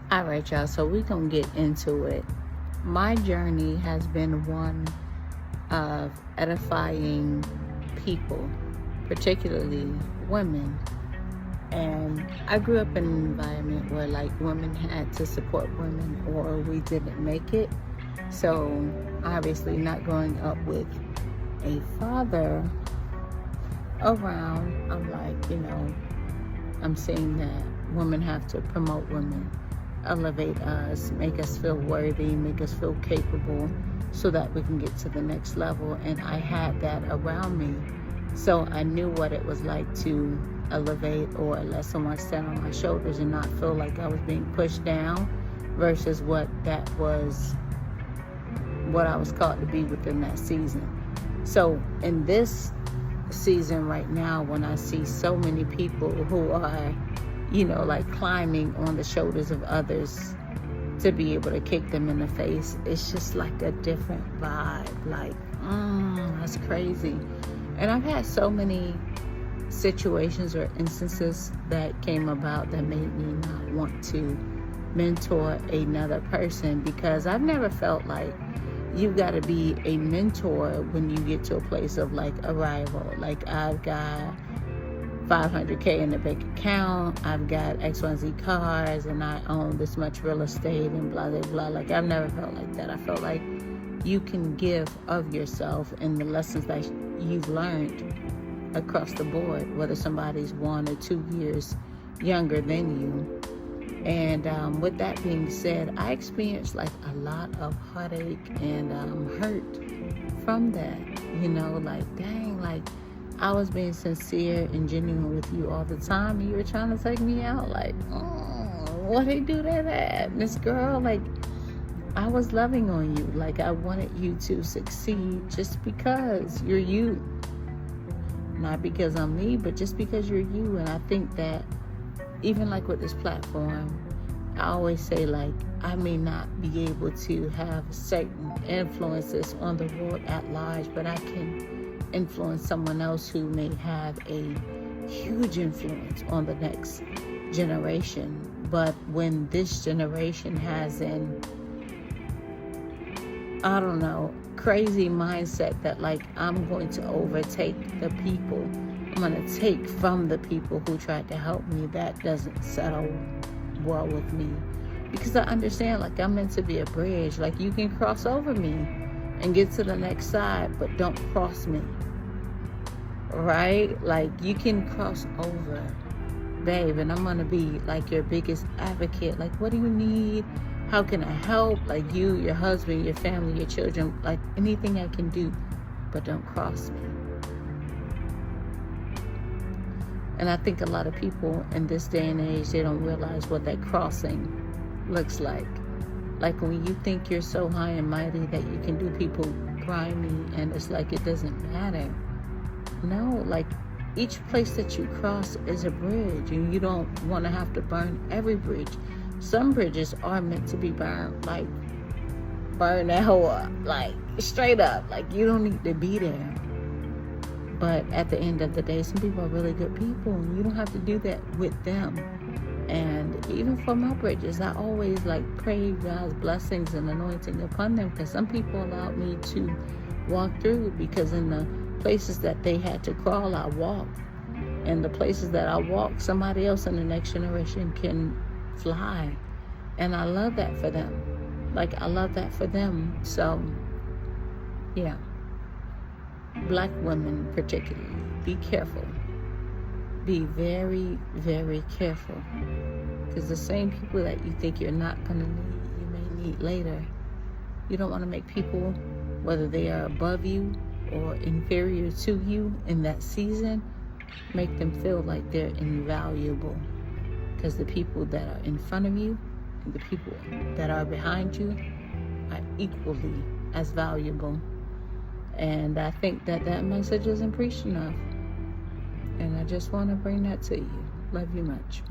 All right, y'all. So we're going to get into it. My journey has been one of edifying people, particularly women. And I grew up in an environment where like women had to support women or we didn't make it. So obviously not growing up with a father around, I'm like, I'm seeing that women have to promote women, elevate us, make us feel worthy, make us feel capable so that we can get to the next level. And I had that around me. So I knew what it was like to elevate or let someone stand on my shoulders and not feel like I was being pushed down versus what I was called to be within that season. So in this season right now, when I see so many people who are, like climbing on the shoulders of others to be able to kick them in the face, it's just like a different vibe. Like, that's crazy. And I've had so many situations or instances that came about that made me not want to mentor another person, because I've never felt like you've got to be a mentor when you get to a place of like arrival. Like, I've got $500K in the bank account, I've got XYZ cars, and I own this much real estate and blah, blah, blah. Like, I've never felt like that. I felt like you can give of yourself and the lessons that you've learned across the board, whether somebody's 1 or 2 years younger than you. And with that being said, I experienced like a lot of heartache and hurt from that. Like, dang, like I was being sincere and genuine with you all the time, and you were trying to take me out. Like, what they do that at, Miss Girl? Like, I was loving on you. Like, I wanted you to succeed just because you're you. Not because I'm me, but just because you're you. And I think that even like with this platform, I always say, like, I may not be able to have certain influences on the world at large, but I can influence someone else who may have a huge influence on the next generation. But when this generation has crazy mindset that like I'm going to overtake the people, I'm going to take from the people who tried to help me, that doesn't settle well with me, because I understand like I'm meant to be a bridge. Like, you can cross over me and get to the next side, but don't cross me, right? Like, you can cross over, babe, and I'm going to be like your biggest advocate. Like, what do you need? How can I help? Like, you, your husband, your family, your children, like anything I can do, but don't cross me. And I think a lot of people in this day and age, they don't realize what that crossing looks like. Like, when you think you're so high and mighty that you can do people grimy, and it's like it doesn't matter. No, like, each place that you cross is a bridge, and you don't want to have to burn every bridge. Some bridges are meant to be burned, like burn that hole up, like straight up. Like, you don't need to be there. But at the end of the day, some people are really good people, and you don't have to do that with them. And even for my bridges, I always like pray God's blessings and anointing upon them, because some people allowed me to walk through, because in the places that they had to crawl, I walked. And the places that I walk, somebody else in the next generation can fly. And I love that for them. Like, I love that for them. So, yeah. Black women particularly, be careful. Be very, very careful. Because the same people that you think you're not going to need, you may need later. You don't want to make people, whether they are above you or inferior to you in that season, make them feel like they're invaluable. Because the people that are in front of you and the people that are behind you are equally as valuable. And I think that message isn't preached enough. And I just want to bring that to you. Love you much.